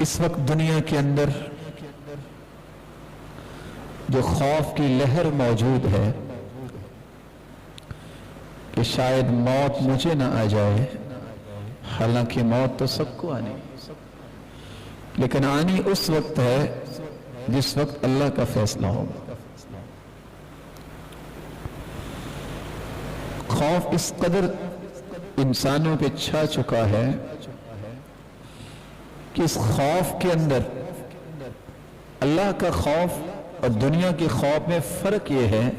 اس وقت دنیا کے اندر جو خوف کی لہر موجود ہے کہ شاید موت مجھے نہ آ جائے، حالانکہ موت تو سب کو آنی، لیکن آنی اس وقت ہے جس وقت اللہ کا فیصلہ ہوگا۔ خوف اس قدر انسانوں پہ چھا چکا ہے کہ اس خوف کے اندر اللہ کا خوف اور دنیا کے خوف میں فرق یہ ہے،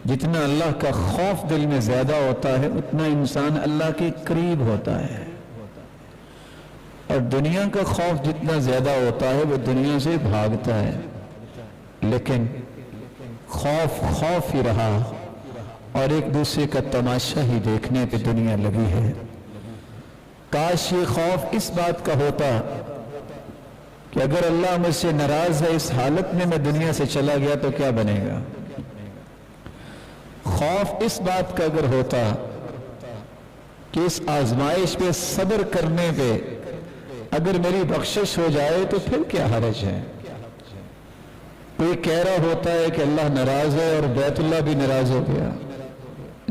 جتنا اللہ کا خوف دل میں زیادہ ہوتا ہے اتنا انسان اللہ کے قریب ہوتا ہے، اور دنیا کا خوف جتنا زیادہ ہوتا ہے وہ دنیا سے بھاگتا ہے۔ لیکن خوف خوف ہی رہا اور ایک دوسرے کا تماشا ہی دیکھنے پہ دنیا لگی ہے۔ کاش یہ خوف اس بات کا ہوتا کہ اگر اللہ مجھ سے ناراض ہے، اس حالت میں دنیا سے چلا گیا تو کیا بنے گا۔ خوف اس بات کا اگر ہوتا کہ اس آزمائش پہ صبر کرنے پہ اگر میری بخشش ہو جائے تو پھر کیا حرج ہے۔ کوئی کہہ رہا ہوتا ہے کہ اللہ ناراض ہے اور بیت اللہ بھی ناراض ہو گیا،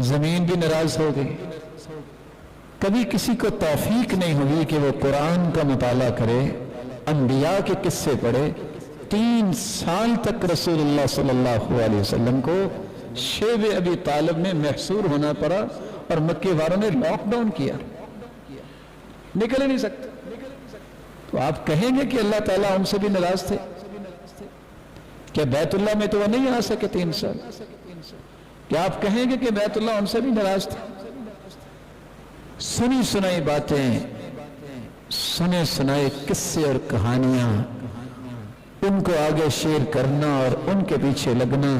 زمین بھی ناراض ہو گئی، کبھی کسی کو توفیق نہیں ہوئی کہ وہ قرآن کا مطالعہ کرے، انبیاء کے قصے پڑھے۔ 3 سال تک رسول اللہ صلی اللہ علیہ وسلم کو شیب ابی طالب میں محصور ہونا پڑا اور مکے والوں نے لاک ڈاؤن کیا، نکل ہی نہیں سکتے۔ تو آپ کہیں گے کہ اللہ تعالیٰ ہم سے بھی ناراض تھے؟ کیا بیت اللہ میں تو وہ نہیں آ سکے 3 سال؟ کیا آپ کہیں گے کہ بیت اللہ ہم سے بھی ناراض تھے؟ سنی سنائی باتیں، سنے سنائے قصے اور کہانیاں، ان کو آگے شیئر کرنا اور ان کے پیچھے لگنا،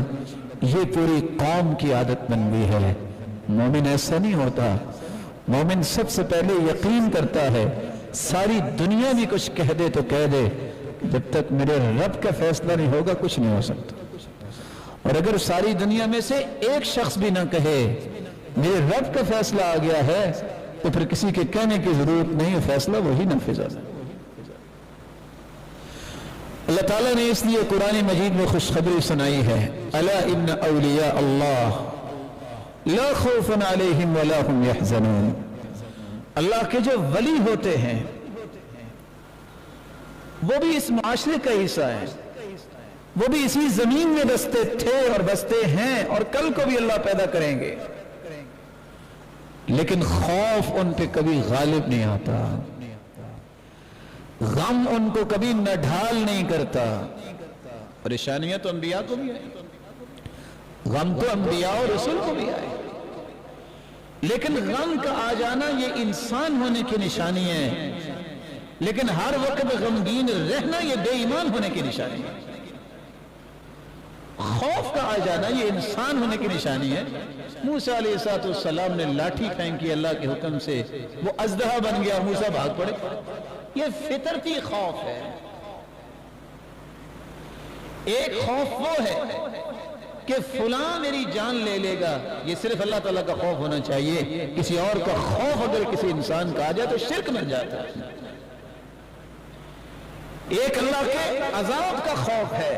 یہ پوری قوم کی عادت بن گئی ہے۔ مومن ایسا نہیں ہوتا۔ مومن سب سے پہلے یقین کرتا ہے، ساری دنیا بھی کچھ کہہ دے تو کہہ دے، جب تک میرے رب کا فیصلہ نہیں ہوگا کچھ نہیں ہو سکتا۔ اور اگر ساری دنیا میں سے ایک شخص بھی نہ کہے میرے رب کا فیصلہ آ گیا ہے تو پھر کسی کے کہنے کی ضرورت نہیں ہے، فیصلہ وہی نافذ ہوگا۔ اللہ تعالیٰ نے اس لیے قرآن مجید میں خوشخبری سنائی ہے، الا ان اولیاء اللہ لا خوف علیہم ولا هم یحزنون۔ اللہ کے جو ولی ہوتے ہیں وہ بھی اس معاشرے کا حصہ ہیں، وہ بھی اسی زمین میں بستے تھے اور بستے ہیں اور کل کو بھی اللہ پیدا کریں گے، لیکن خوف ان پہ کبھی غالب نہیں آتا، غم ان کو کبھی نہ ڈھال نہیں کرتا۔ پریشانیاں تو انبیاء کو بھی آئی، غم تو انبیاء اور رسول کو بھی آئی، لیکن غم کا آ جانا یہ انسان ہونے کی نشانی ہے، لیکن ہر وقت غمگین رہنا یہ بے ایمان ہونے کی نشانی ہے۔ خوف کا آ جانا یہ انسان ہونے کی نشانی ہے۔ موسیٰ علیہ السلام نے لاٹھی پھینکی اللہ کے حکم سے، وہ اژدہا بن گیا، موسیٰ بھاگ پڑے۔ یہ فطرتی خوف ہے۔ ایک خوف وہ ہے کہ فلاں میری جان لے لے گا، یہ صرف اللہ تعالیٰ کا خوف ہونا چاہیے۔ کسی اور کا خوف اگر کسی انسان کا آ جائے تو شرک بن جاتا ہے۔ ایک اللہ کے عذاب کا خوف ہے،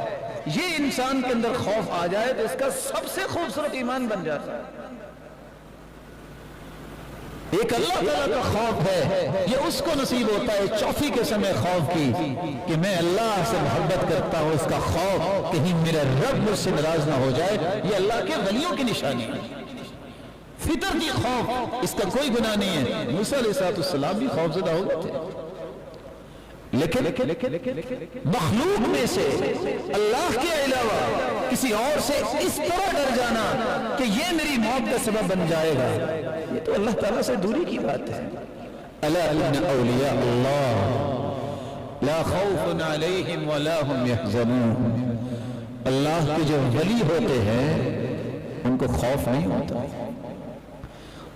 یہ انسان کے اندر خوف آ جائے تو اس کا سب سے خوبصورت ایمان بن جاتا ہے۔ ایک اللہ تعالیٰ کا خوف ہے، یہ اس کو نصیب ہوتا ہے چوتھی قسم خوف کی کہ میں اللہ سے محبت کرتا ہوں، اس کا خوف کہیں میرا رب مجھ سے ناراض نہ ہو جائے، یہ اللہ کے ولیوں کی نشانی ہے۔ فطرتی خوف، اس کا کوئی گناہ نہیں ہے۔ موسیٰ علیہ السلام بھی خوف زدہ ہو گئے تھے، لیکن مخلوق میں سے اللہ کے علاوہ کسی اور سے اس طرح ڈر جانا کہ یہ میری موت کا سبب بن جائے گا، یہ تو اللہ تعالیٰ سے دوری کی بات ہے۔ الا ان اولیاء اللہ لا خوف علیہم ولا هم یحزنون۔ اللہ کے جو ولی ہوتے ہیں ان کو خوف نہیں ہوتا،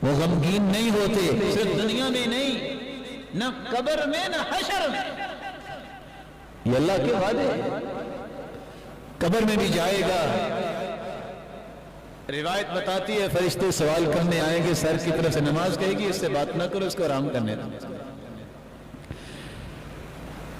وہ غمگین نہیں ہوتے، صرف دنیا میں نہیں، نہ قبر میں نہ حشر میں۔ یہ اللہ کے وعدے ہیں۔ قبر میں بھی جائے گا، روایت بتاتی ہے فرشتے سوال کرنے آئیں گے، سر کی طرف سے نماز کہے گی اس سے بات نہ کرو، اس کو آرام کرنے دو۔